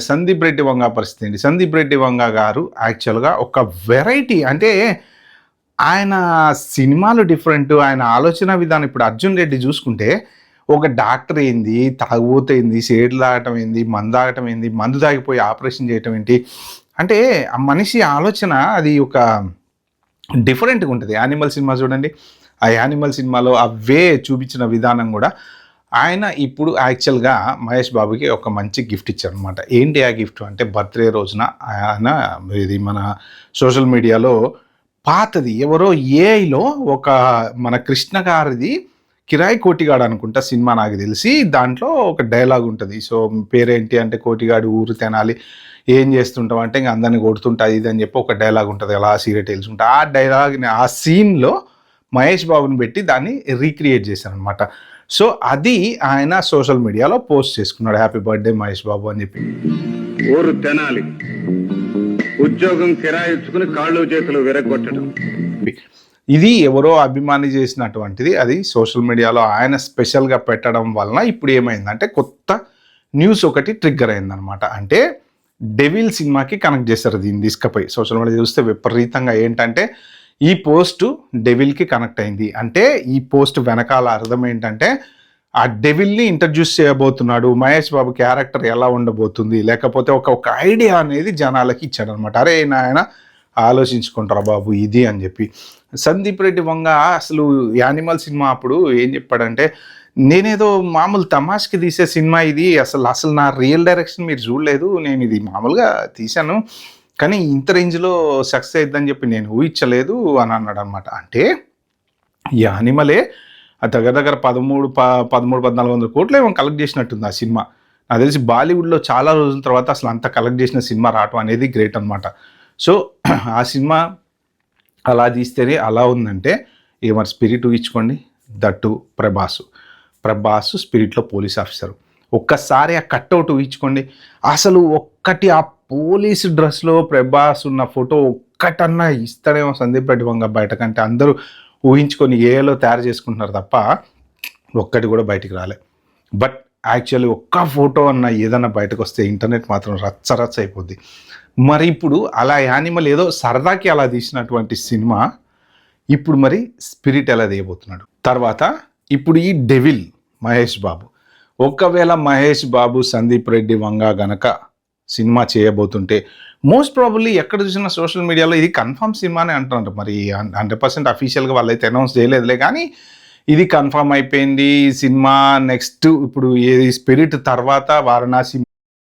సందీప్ రెడ్డి వంగ పరిస్థితి ఏంటి? సందీప్ రెడ్డి వంగ గారు యాక్చువల్‌గా ఒక వెరైటీ అంటే ఆయన సినిమాలు డిఫరెంట్. ఆయన ఆలోచన విధానం ఇప్పుడు 'అర్జున్ రెడ్డి' చూసుకుంటే ఒక డాక్టర్ ఏంది, తాగుబోతేంది, సిగరెట్లు తాగటం ఏంది, మందు తాగటం ఏంది, మందు తాగిపోయి ఆపరేషన్ చేయటం ఏంటి. అంటే ఆ మనిషి ఆలోచన అది ఒక డిఫరెంట్‌గా ఉంటది. 'యానిమల్' సినిమా చూడండి. ఆ 'యానిమల్' సినిమాలో ఆ చూపించిన విధానం కూడా ఆయన ఇప్పుడు యాక్చువల్‌గా మహేష్ బాబుకి ఒక మంచి గిఫ్ట్ ఇచ్చారనమాట. ఏంటి ఆ గిఫ్ట్ అంటే బర్త్‌డే రోజున ఆయన ఇది మన సోషల్ మీడియాలో పాతది ఎవరో ఏఐలో ఒక మన కృష్ణ గారిది 'కిరాయి కోటిగాడు' అనుకుంటా సినిమా నాకు తెలిసి. దాంట్లో ఒక డైలాగ్ ఉంటది. సో, పేరేంటి అంటే కోటిగాడు ఊరు తెనాలి ఏం చేస్తుంటావు అంటే ఇంక అందరిని కొడుతుంటా ఇది అని చెప్పి ఒక డైలాగ్ ఉంటది. అలా సిగరెట్ ఎలుచుకుంటా. ఆ డైలాగ్‌ని ఆ సీన్‌లో మహేష్ బాబుని పెట్టి దాన్ని రీక్రియేట్ చేశారనమాట. సో అది ఆయన సోషల్ మీడియాలో పోస్ట్ చేసుకున్నాడు. హ్యాపీ బర్త్డే మహేష్ బాబు అని చెప్పి. ఊరు తెనాలి, ఉద్యోగం కిరాయిచ్చుకుని కాళ్ళు చేతులు విరగొట్టడం. ఇది ఎవరో అభిమాని చేసినటువంటిది. అది సోషల్ మీడియాలో ఆయన స్పెషల్గా పెట్టడం వలన ఇప్పుడు ఏమైందంటే కొత్త న్యూస్ ఒకటి ట్రిగ్గర్ అయిందనమాట. అంటే డెవిల్ సినిమాకి కనెక్ట్ చేశారు దీన్ని తీసుకుపోయి. సోషల్ మీడియా చూస్తే విపరీతంగా ఏంటంటే ఈ పోస్ట్ డెవిల్కి కనెక్ట్ అయింది. అంటే ఈ పోస్ట్ వెనకాల అర్థం ఏంటంటే ఆ డెవిల్ని ఇంట్రడ్యూస్ చేయబోతున్నాడు, మహేష్ బాబు క్యారెక్టర్ ఎలా ఉండబోతుంది, లేకపోతే ఒక ఐడియా అనేది జనాలకి ఇచ్చాడనమాట. అరే నాయన ఆలోచించుకుంటారా బాబు ఇది అని చెప్పి. సందీప్ రెడ్డి వంగ అసలు 'యానిమల్' సినిమా అప్పుడు ఏం చెప్పాడంటే, నేనేదో మామూలు తమాష్కి తీసే సినిమా ఇది, అసలు నా రియల్ డైరెక్షన్ మీరు చూడలేదు, నేను ఇది మామూలుగా తీశాను, కానీ ఇంత రేంజ్లో సక్సెస్ అయిద్దని చెప్పి నేను ఊహించలేదు అని అన్నాడు అనమాట. అంటే ఈ 'యానిమలే' దగ్గర 13,1400 కోట్లు ఏమో కలెక్ట్ చేసినట్టుంది ఆ సినిమా. నాకు తెలిసి బాలీవుడ్లో చాలా రోజుల తర్వాత అసలు అంత కలెక్ట్ చేసిన సినిమా రావటం అనేది గ్రేట్ అనమాట. సో ఆ సినిమా అలా తీస్తేనే అలా ఉందంటే ఇక మరి స్పిరిట్ ఊహించుకోండి. దట్టు ప్రభాస్ స్పిరిట్లో పోలీస్ ఆఫీసరు. ఒక్కసారి ఆ కట్అవుట్ ఊహించుకోండి. అసలు ఒక్కటి ఆ పోలీసు డ్రెస్లో ప్రభాస్ ఉన్న ఫోటో ఒక్కటన్నా ఇస్తాడేమో సందీప్ రెడ్డి వంగ బయటకంటే అందరూ ఊహించుకొని ఏలో తయారు చేసుకుంటున్నారు తప్ప ఒక్కటి కూడా బయటికి రాలే. బట్ యాక్చువల్లీ ఒక్క ఫోటో అన్న ఏదన్నా బయటకు వస్తే ఇంటర్నెట్ మాత్రం రచ్చ అయిపోద్ది. మరి ఇప్పుడు అలా 'యానిమల్' ఏదో సరదాకి అలా తీసినటువంటి సినిమా ఇప్పుడు మరి స్పిరిట్ ఎలా తీయబోతున్నాడు. తర్వాత ఇప్పుడు ఈ డెవిల్ మహేష్ బాబు, ఒకవేళ మహేష్ బాబు సందీప్ రెడ్డి వంగ గనక సినిమా చేయబోతుంటే మోస్ట్ ప్రాబబ్లీ ఎక్కడ చూసినా సోషల్ మీడియాలో ఇది కన్ఫర్మ్ సినిమానే అంటున్నారు. మరి 100% అఫీషియల్గా వాళ్ళైతే అనౌన్స్ చేయలేదులే, కానీ ఇది కన్ఫర్మ్ అయిపోయింది సినిమా. నెక్స్ట్ ఇప్పుడు ఏది స్పిరిట్ తర్వాత వారణాసి